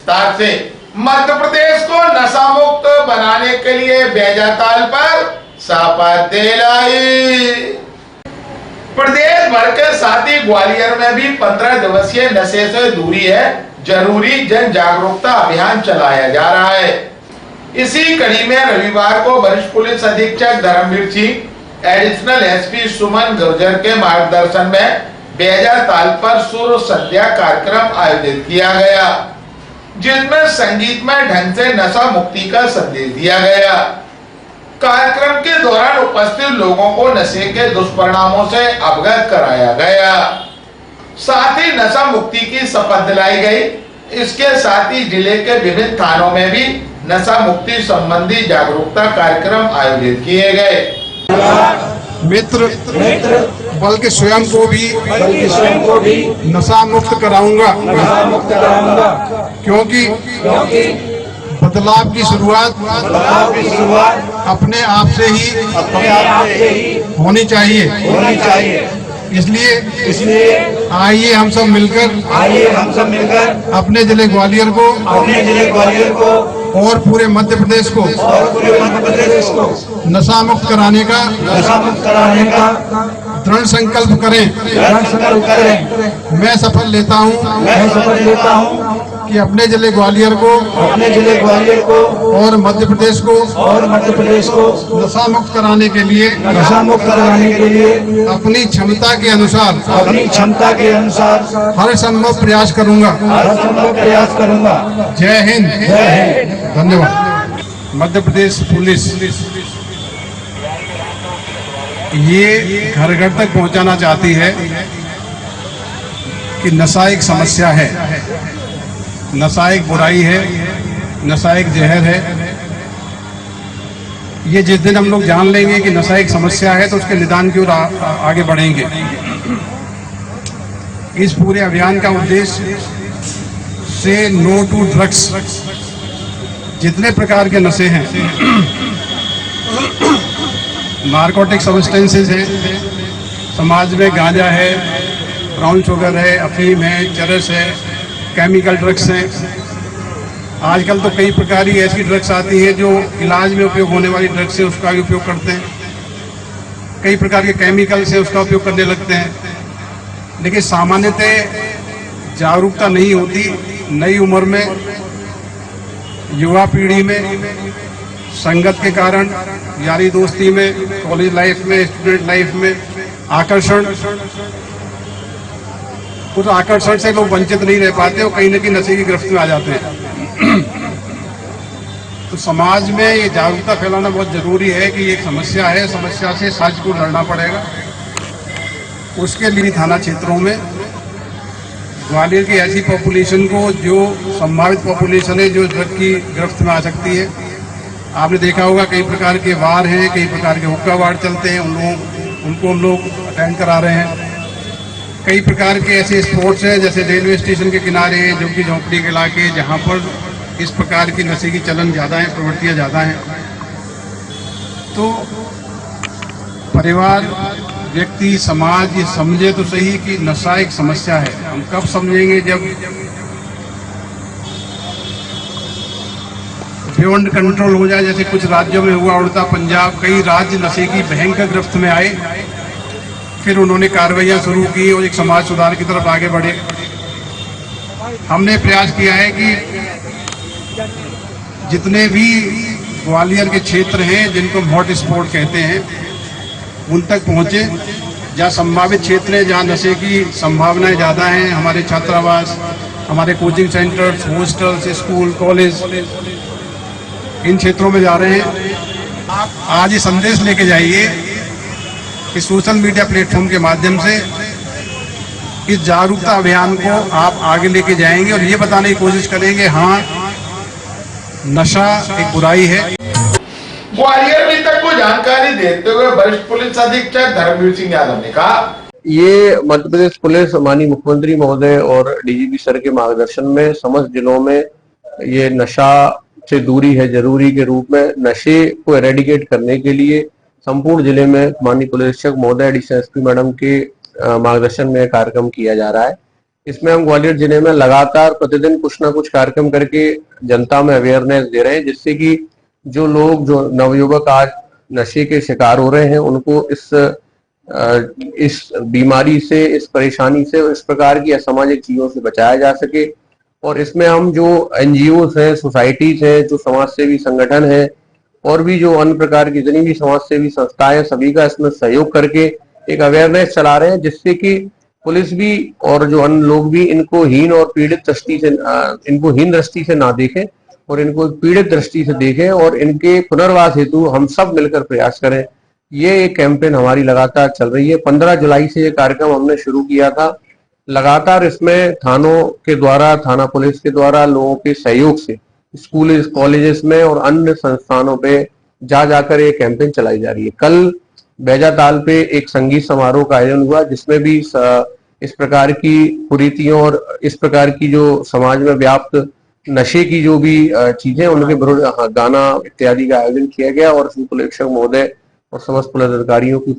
विस्तार से। मध्य प्रदेश को नशा मुक्त बनाने के लिए बैजाताल पर सापा तेलाई। प्रदेश भर के साथ ही ग्वालियर में भी 15 दिवसीय नशे से दूरी है जरूरी जन जागरूकता अभियान चलाया जा रहा है। इसी कड़ी में रविवार को वरिष्ठ पुलिस अधीक्षक धर्मवीर सिंह, एडिशनल एसपी सुमन गुर्जर के मार्गदर्शन में बैजाताल पर सूर्य संध्या कार्यक्रम आयोजित किया गया, जिसमें संगीतमय ढंग से नशा मुक्ति का संदेश दिया गया। कार्यक्रम के दौरान उपस्थित लोगों को नशे के दुष्परिणामों से अवगत कराया गया, साथ ही नशा मुक्ति की शपथ दिलाई गई। इसके साथ ही जिले के विभिन्न थानों में भी नशा मुक्ति संबंधी जागरूकता कार्यक्रम आयोजित किए गए। मित्र बल्कि स्वयं को भी नशा मुक्त कराऊंगा, क्योंकि बदलाव की शुरुआत अपने आप से ही होनी चाहिए। इसलिए आइए हम सब मिलकर अपने जिले ग्वालियर को और पूरे मध्य प्रदेश को नशा मुक्त कराने का दृढ़ संकल्प करें। मैं शपथ लेता हूँ कि अपने जिले ग्वालियर को और मध्य प्रदेश को नशा मुक्त कराने के लिए अपनी क्षमता के अनुसार हर संभव प्रयास करूंगा। जय हिंद, धन्यवाद। मध्य प्रदेश पुलिस ये घर घर तक पहुंचाना चाहती है कि नशा एक समस्या है, नशा एक बुराई है, नशा एक जहर है। ये जिस दिन हम लोग जान लेंगे कि नशा एक समस्या है तो उसके निदान की ओर आगे बढ़ेंगे। इस पूरे अभियान का उद्देश्य से नो टू ड्रग्स, जितने प्रकार के नशे हैं, नारकोटिक सब्सटेंसेस हैं, समाज में गांजा है, ब्राउन शुगर है, अफीम है, चरस है, केमिकल ड्रग्स हैं। आजकल तो कई प्रकार की ऐसी ड्रग्स आती हैं जो इलाज में उपयोग होने वाली ड्रग्स है, उसका भी उपयोग करते हैं। कई प्रकार के केमिकल से उसका उपयोग करने लगते हैं, लेकिन सामान्यतः जागरूकता नहीं होती। नई उम्र में, युवा पीढ़ी में, संगत के कारण, यारी दोस्ती में, कॉलेज लाइफ में, स्टूडेंट लाइफ में उस आकर्षण से लोग वंचित नहीं रह पाते और कहीं न कहीं नशे की गिरफ्त में आ जाते हैं। तो समाज में ये जागरूकता फैलाना बहुत जरूरी है कि ये एक समस्या है, समस्या से समाज को लड़ना पड़ेगा। उसके लिए थाना क्षेत्रों में ग्वालियर की ऐसी पॉपुलेशन को, जो संभावित पॉपुलेशन है जो ड्रग की गिरफ्त में आ सकती है। आपने देखा होगा कई प्रकार के वार हैं, कई प्रकार के हुक्का वार चलते हैं, उनको हम लोग अटेंड करा रहे हैं। कई प्रकार के ऐसे स्पॉट्स हैं जैसे रेलवे स्टेशन के किनारे, जो कि झोंपड़ी के इलाके, जहाँ पर इस प्रकार की नशे की चलन ज़्यादा है, प्रवृत्तियाँ ज़्यादा हैं। तो परिवार, व्यक्ति, समाज ये समझे तो सही कि नशा एक समस्या है। हम कब समझेंगे? जब बियॉन्ड कंट्रोल हो जाए, जैसे कुछ राज्यों में हुआ, उड़ता पंजाब, कई राज्य नशे की भयंकर गिरफ्त में आए, फिर उन्होंने कार्रवाइयां शुरू की और एक समाज सुधार की तरफ आगे बढ़े। हमने प्रयास किया है कि जितने भी ग्वालियर के क्षेत्र हैं जिनको हॉट स्पॉट कहते हैं, उन तक पहुंचे। जहाँ संभावित क्षेत्र है, जहाँ नशे की संभावनाएं ज़्यादा हैं, हमारे छात्रावास, हमारे coaching centres, hostels, school, college, इन क्षेत्रों में जा रहे हैं। आज ये संदेश लेके जाइए कि सोशल मीडिया प्लेटफॉर्म के माध्यम से इस जागरूकता अभियान को आप आगे लेके जाएंगे और ये बताने की कोशिश करेंगे, हाँ, नशा एक बुराई है। ग्वालियर में तक को जानकारी देते हुए वरिष्ठ पुलिस अधीक्षक धर्मवीर सिंह यादव ने कहा, ये मध्य प्रदेश पुलिस माननीय मुख्यमंत्री महोदय और डीजीपी सर के मार्गदर्शन में समस्त जिलों में ये नशा से दूरी है जरूरी के रूप में नशे को एरेडिकेट करने के लिए संपूर्ण जिले में माननीय पुलिस अधीक्षक महोदय, एडिशनल एसपी मैडम के मार्गदर्शन में कार्यक्रम किया जा रहा है। इसमें हम ग्वालियर जिले में लगातार प्रतिदिन कुछ ना कुछ कार्यक्रम करके जनता में अवेयरनेस दे रहे हैं, जिससे कि जो लोग, जो नवयुवक आज नशे के शिकार हो रहे हैं, उनको इस बीमारी से, इस परेशानी से, इस प्रकार की असामाजिक चीजों से बचाया जा सके। और इसमें हम जो एनजीओ हैं, सोसाइटीज हैं, जो समाज सेवी संगठन है और भी जो अन्य प्रकार की जितनी भी समाज सेवी संस्थाएं, सभी का इसमें सहयोग करके एक अवेयरनेस चला रहे हैं, जिससे कि पुलिस भी और जो अन्य लोग भी इनको हीन और पीड़ित दृष्टि से, इनको हीन दृष्टि से ना देखें और इनको पीड़ित दृष्टि से देखें और इनके पुनर्वास हेतु हम सब मिलकर प्रयास करें। ये एक कैंपेन हमारी लगातार चल रही है। 15 जुलाई से ये कार्यक्रम हमने शुरू किया था। लगातार इसमें थानों के द्वारा, थाना पुलिस के द्वारा, लोगों के सहयोग से स्कूल, कॉलेजेस में और अन्य संस्थानों पे जा जाकर ये कैंपेन चलाई जा रही है। कल बैजाताल पे एक संगीत समारोह का आयोजन हुआ, जिसमें भी इस प्रकार की कुरीतियों और इस प्रकार की जो समाज में व्याप्त नशे की जो भी चीजें, उनके विरुद्ध गाना इत्यादि का आयोजन किया गया और उसमें पुलिस अधीक्षक महोदय और समस्त पुलिस अधिकारियों की